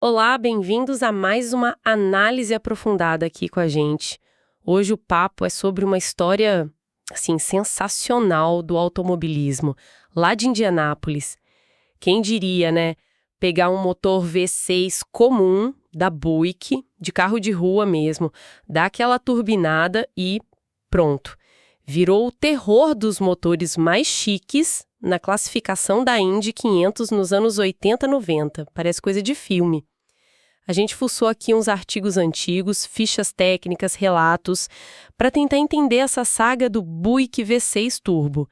Olá, bem-vindos a mais uma análise aprofundada aqui com a gente. Hoje o papo é sobre uma história, assim, sensacional do automobilismo, lá de Indianápolis. Quem diria, né? Pegar um motor V6 comum da Buick, de carro de rua mesmo, dar aquela turbinada e pronto. Virou o terror dos motores mais chiques na classificação da Indy 500 nos anos 80 e 90. Parece coisa de filme. A gente fuçou aqui uns artigos antigos, fichas técnicas, relatos, para tentar entender essa saga do Buick V6 Turbo.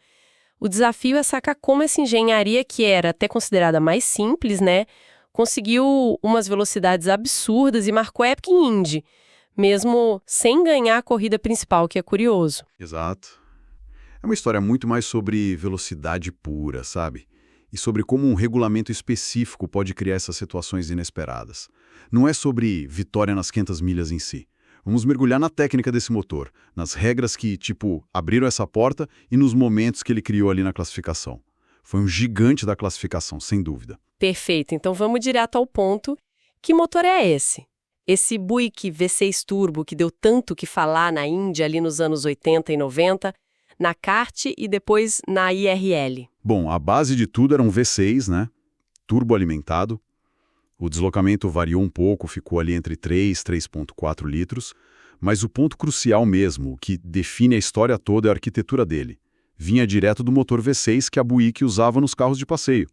O desafio é sacar como essa engenharia, que era até considerada mais simples, né, conseguiu umas velocidades absurdas e marcou época em Indy, mesmo sem ganhar a corrida principal, que é curioso. Exato. É uma história muito mais sobre velocidade pura, sabe? E sobre como um regulamento específico pode criar essas situações inesperadas. Não é sobre vitória nas 500 milhas em si. Vamos mergulhar na técnica desse motor, nas regras que, abriram essa porta e nos momentos que ele criou ali na classificação. Foi um gigante da classificação, sem dúvida. Perfeito, então vamos direto ao ponto. Que motor é esse? Esse Buick V6 Turbo que deu tanto que falar na Indy ali nos anos 80 e 90, na kart e depois na IRL. Bom, a base de tudo era um V6, né? Turbo alimentado. O deslocamento variou um pouco, ficou ali entre 3 e 3,4 litros, mas o ponto crucial mesmo, o que define a história toda é a arquitetura dele. Vinha direto do motor V6 que a Buick usava nos carros de passeio.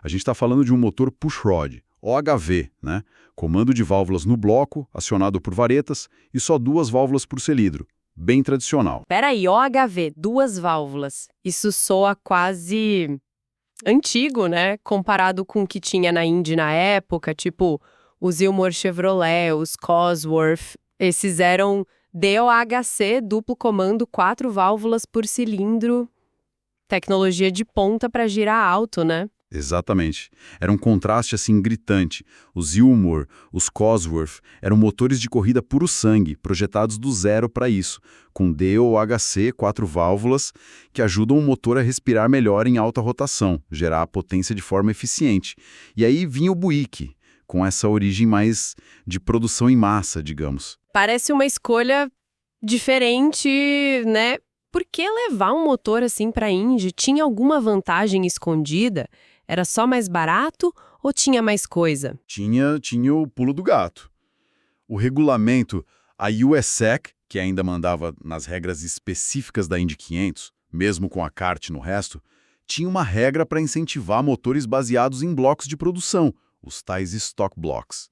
A gente está falando de um motor pushrod, OHV, né? Comando de válvulas no bloco, acionado por varetas, e só 2 válvulas por cilindro. Bem tradicional. Peraí, OHV, 2 válvulas. Isso soa quase antigo, né? Comparado com o que tinha na Indy na época, tipo os Ilmor Chevrolet, os Cosworth. Esses eram DOHC, duplo comando, 4 válvulas por cilindro. Tecnologia de ponta para girar alto, né? Exatamente. Era um contraste assim gritante. Os Ilmor, os Cosworth, eram motores de corrida puro sangue, projetados do zero para isso, com DOHC, 4 válvulas, que ajudam o motor a respirar melhor em alta rotação, gerar a potência de forma eficiente. E aí vinha o Buick, com essa origem mais de produção em massa, digamos. Parece uma escolha diferente, né? Por que levar um motor assim para Indy? Tinha alguma vantagem escondida? Era só mais barato ou tinha mais coisa? Tinha o pulo do gato. O regulamento, a USEC, que ainda mandava nas regras específicas da Indy 500, mesmo com a kart no resto, tinha uma regra para incentivar motores baseados em blocos de produção, os tais stock blocks.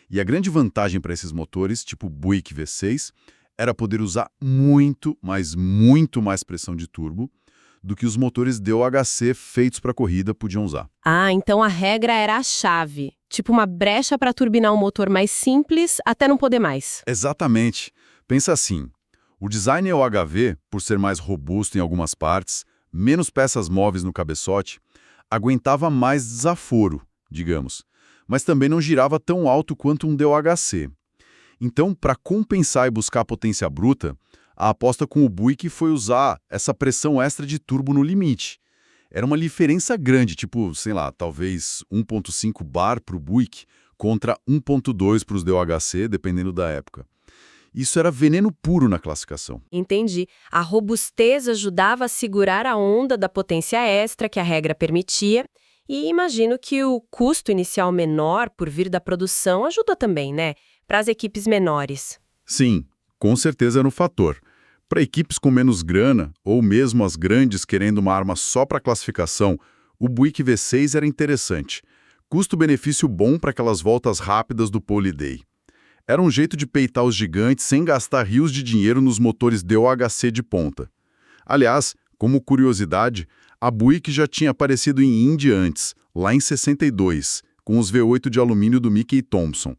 E a grande vantagem para esses motores, tipo Buick V6, era poder usar muito, mas muito mais pressão de turbo do que os motores DOHC feitos para corrida podiam usar. Ah, então a regra era a chave. Tipo uma brecha para turbinar um motor mais simples até não poder mais. Exatamente. Pensa assim, o design OHV, por ser mais robusto em algumas partes, menos peças móveis no cabeçote, aguentava mais desaforo, digamos, mas também não girava tão alto quanto um DOHC. Então, para compensar e buscar potência bruta, a aposta com o Buick foi usar essa pressão extra de turbo no limite. Era uma diferença grande, talvez 1,5 bar para o Buick contra 1,2 para os DOHC, dependendo da época. Isso era veneno puro na classificação. Entendi. A robustez ajudava a segurar a onda da potência extra que a regra permitia. E imagino que o custo inicial menor por vir da produção ajuda também, né? Para as equipes menores. Sim, com certeza era um fator. Para equipes com menos grana, ou mesmo as grandes querendo uma arma só para classificação, o Buick V6 era interessante. Custo-benefício bom para aquelas voltas rápidas do Pole Day. Era um jeito de peitar os gigantes sem gastar rios de dinheiro nos motores DOHC de ponta. Aliás, como curiosidade, a Buick já tinha aparecido em Indy antes, lá em 62, com os V8 de alumínio do Mickey Thompson.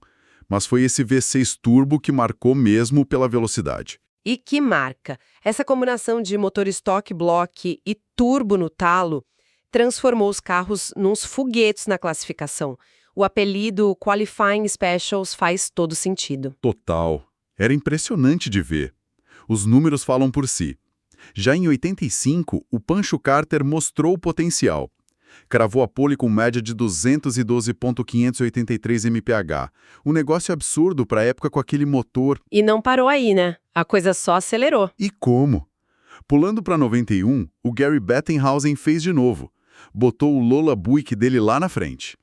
Mas foi esse V6 Turbo que marcou mesmo pela velocidade. E que marca! Essa combinação de motor stock block e turbo no talo transformou os carros nos foguetes na classificação. O apelido Qualifying Specials faz todo sentido. Total. Era impressionante de ver. Os números falam por si. Já em 85, o Pancho Carter mostrou o potencial. Cravou a pole com média de 212,583 mph. Um negócio absurdo para a época com aquele motor. E não parou aí, né? A coisa só acelerou. E como? Pulando para 91, o Gary Bettenhausen fez de novo. Botou o Lola Buick dele lá na frente.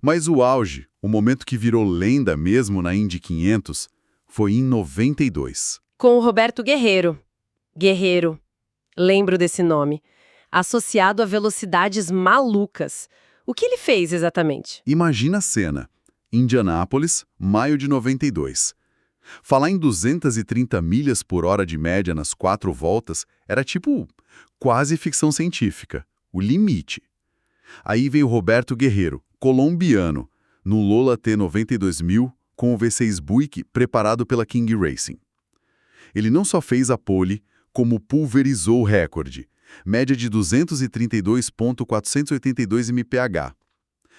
Mas o auge, o momento que virou lenda mesmo na Indy 500, foi em 92. Com o Roberto Guerreiro. Guerreiro. Lembro desse nome. Associado a velocidades malucas. O que ele fez exatamente? Imagina a cena. Indianápolis, maio de 92. Falar em 230 milhas por hora de média nas 4 voltas era tipo quase ficção científica, o limite. Aí veio Roberto Guerreiro, colombiano, no Lola T92000 com o V6 Buick preparado pela King Racing. Ele não só fez a pole, como pulverizou o recorde, média de 232,482 mph.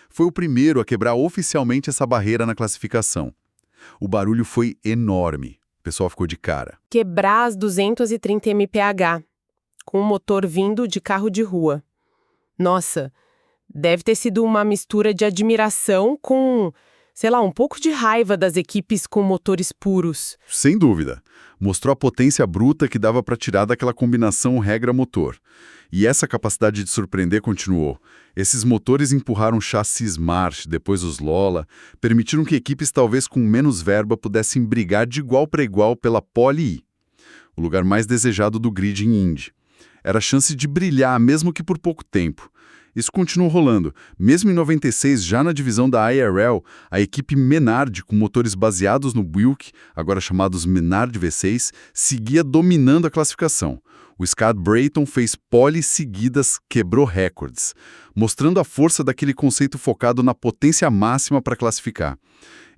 Foi o primeiro a quebrar oficialmente essa barreira na classificação. O barulho foi enorme. O pessoal ficou de cara. Quebrar as 230 mph, com o motor vindo de carro de rua. Nossa, deve ter sido uma mistura de admiração com, sei lá, um pouco de raiva das equipes com motores puros. Sem dúvida. Mostrou a potência bruta que dava para tirar daquela combinação regra-motor. E essa capacidade de surpreender continuou. Esses motores empurraram chassis March, depois os Lola, permitiram que equipes talvez com menos verba pudessem brigar de igual para igual pela pole E, o lugar mais desejado do grid em Indy. Era a chance de brilhar, mesmo que por pouco tempo. Isso continuou rolando. Mesmo em 96, já na divisão da IRL, a equipe Menard, com motores baseados no Buick, agora chamados Menard V6, seguia dominando a classificação. O Scott Brayton fez poles seguidas, quebrou recordes, mostrando a força daquele conceito focado na potência máxima para classificar.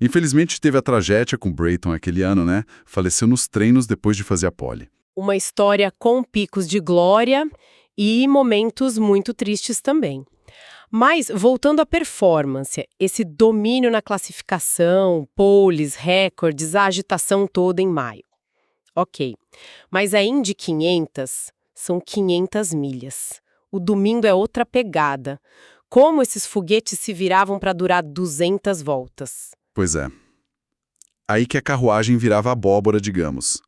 Infelizmente, teve a tragédia com Brayton aquele ano, né? Faleceu nos treinos depois de fazer a pole. Uma história com picos de glória e momentos muito tristes também. Mas, voltando à performance, esse domínio na classificação, poles, recordes, a agitação toda em maio. Ok, mas a Indy 500 são 500 milhas. O domingo é outra pegada. Como esses foguetes se viravam para durar 200 voltas? Pois é. Aí que a carruagem virava abóbora, digamos.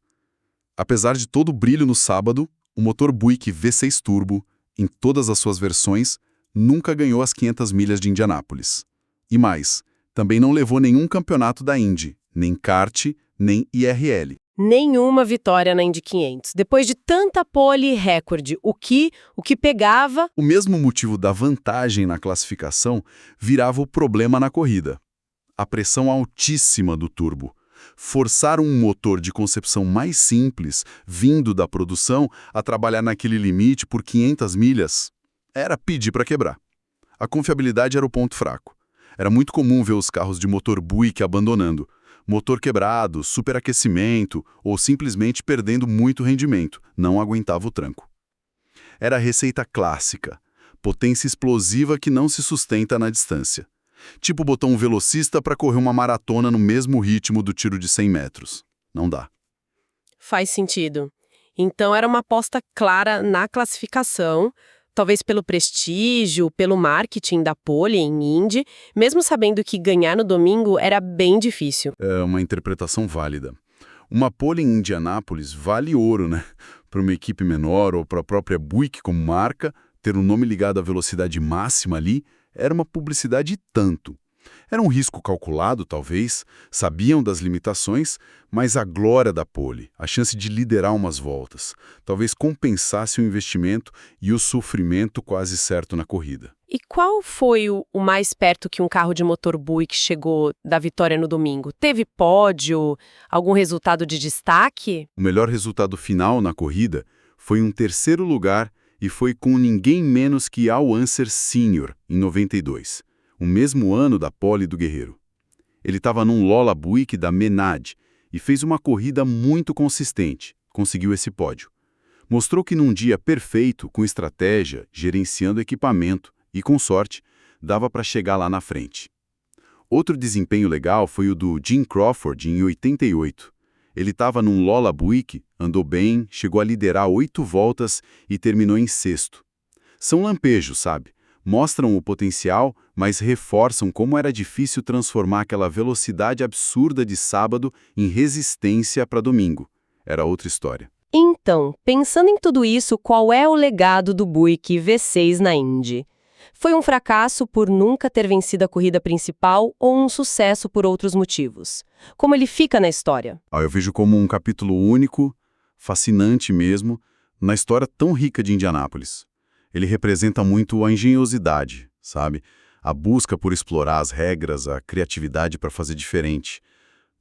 Apesar de todo o brilho no sábado, o motor Buick V6 Turbo, em todas as suas versões, nunca ganhou as 500 milhas de Indianápolis. E mais, também não levou nenhum campeonato da Indy, nem kart, nem IRL. Nenhuma vitória na Indy 500. Depois de tanta pole e recorde, o que pegava... O mesmo motivo da vantagem na classificação virava o problema na corrida. A pressão altíssima do turbo. Forçar um motor de concepção mais simples, vindo da produção, a trabalhar naquele limite por 500 milhas, era pedir para quebrar. A confiabilidade era o ponto fraco. Era muito comum ver os carros de motor Buick abandonando. Motor quebrado, superaquecimento ou simplesmente perdendo muito rendimento, não aguentava o tranco. Era a receita clássica, potência explosiva que não se sustenta na distância. Tipo botar um velocista para correr uma maratona no mesmo ritmo do tiro de 100 metros. Não dá. Faz sentido. Então era uma aposta clara na classificação, talvez pelo prestígio, pelo marketing da pole em Indy, mesmo sabendo que ganhar no domingo era bem difícil. É uma interpretação válida. Uma pole em Indianápolis vale ouro, né? Para uma equipe menor ou para a própria Buick como marca, ter um nome ligado à velocidade máxima ali era uma publicidade e tanto. Era um risco calculado, talvez, sabiam das limitações, mas a glória da pole, a chance de liderar umas voltas, talvez compensasse o investimento e o sofrimento quase certo na corrida. E qual foi o mais perto que um carro de motor Buick chegou da vitória no domingo? Teve pódio? Algum resultado de destaque? O melhor resultado final na corrida foi um 3º lugar e foi com ninguém menos que Al Unser Sr., em 92. O mesmo ano da pole do Guerreiro. Ele estava num Lola Buick da Menard e fez uma corrida muito consistente, conseguiu esse pódio. Mostrou que num dia perfeito, com estratégia, gerenciando equipamento e com sorte, dava para chegar lá na frente. Outro desempenho legal foi o do Jim Crawford em 88. Ele estava num Lola Buick, andou bem, chegou a liderar 8 voltas e terminou em 6º. São lampejos, sabe? Mostram o potencial, mas reforçam como era difícil transformar aquela velocidade absurda de sábado em resistência para domingo. Era outra história. Então, pensando em tudo isso, qual é o legado do Buick V6 na Indy? Foi um fracasso por nunca ter vencido a corrida principal ou um sucesso por outros motivos? Como ele fica na história? Eu vejo como um capítulo único, fascinante mesmo, na história tão rica de Indianápolis. Ele representa muito a engenhosidade, sabe? A busca por explorar as regras, a criatividade para fazer diferente.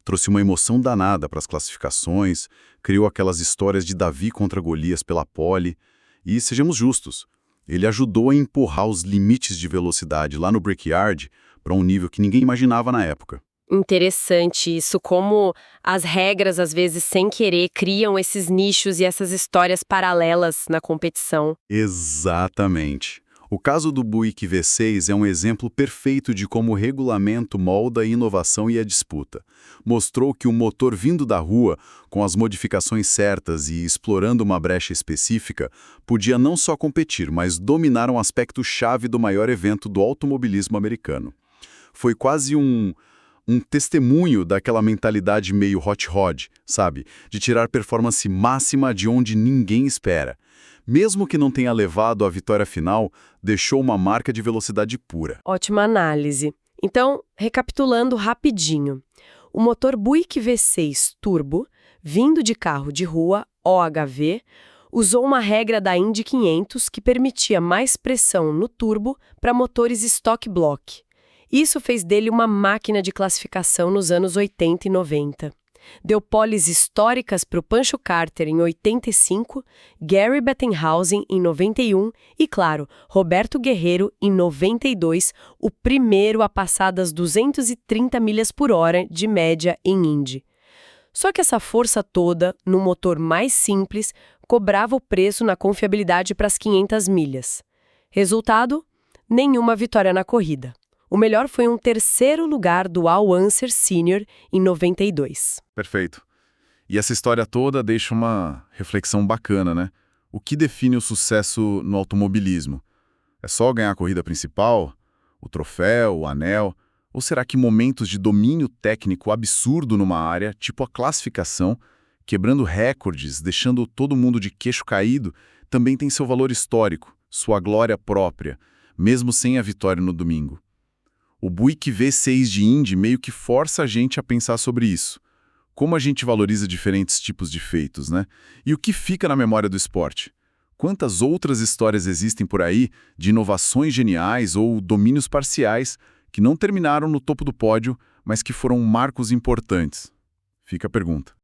Trouxe uma emoção danada para as classificações, criou aquelas histórias de Davi contra Golias pela pole. E, sejamos justos, ele ajudou a empurrar os limites de velocidade lá no Brickyard para um nível que ninguém imaginava na época. Interessante isso, como as regras, às vezes, sem querer, criam esses nichos e essas histórias paralelas na competição. Exatamente. O caso do Buick V6 é um exemplo perfeito de como o regulamento molda a inovação e a disputa. Mostrou que o motor vindo da rua, com as modificações certas e explorando uma brecha específica, podia não só competir, mas dominar um aspecto-chave do maior evento do automobilismo americano. Foi quase um testemunho daquela mentalidade meio hot rod, sabe? De tirar performance máxima de onde ninguém espera. Mesmo que não tenha levado à vitória final, deixou uma marca de velocidade pura. Ótima análise. Então, recapitulando rapidinho. O motor Buick V6 Turbo, vindo de carro de rua, OHV, usou uma regra da Indy 500 que permitia mais pressão no turbo para motores stock block. Isso fez dele uma máquina de classificação nos anos 80 e 90. Deu poles históricas para o Pancho Carter em 85, Gary Bettenhausen em 91 e, claro, Roberto Guerreiro em 92, o primeiro a passar das 230 milhas por hora de média em Indy. Só que essa força toda, num motor mais simples, cobrava o preço na confiabilidade para as 500 milhas. Resultado? Nenhuma vitória na corrida. O melhor foi um terceiro lugar do Al Unser Senior em 92. Perfeito. E essa história toda deixa uma reflexão bacana, né? O que define o sucesso no automobilismo? É só ganhar a corrida principal? O troféu, o anel? Ou será que momentos de domínio técnico absurdo numa área, tipo a classificação, quebrando recordes, deixando todo mundo de queixo caído, também tem seu valor histórico, sua glória própria, mesmo sem a vitória no domingo? O Buick V6 de Indy meio que força a gente a pensar sobre isso. Como a gente valoriza diferentes tipos de feitos, né? E o que fica na memória do esporte? Quantas outras histórias existem por aí de inovações geniais ou domínios parciais que não terminaram no topo do pódio, mas que foram marcos importantes? Fica a pergunta.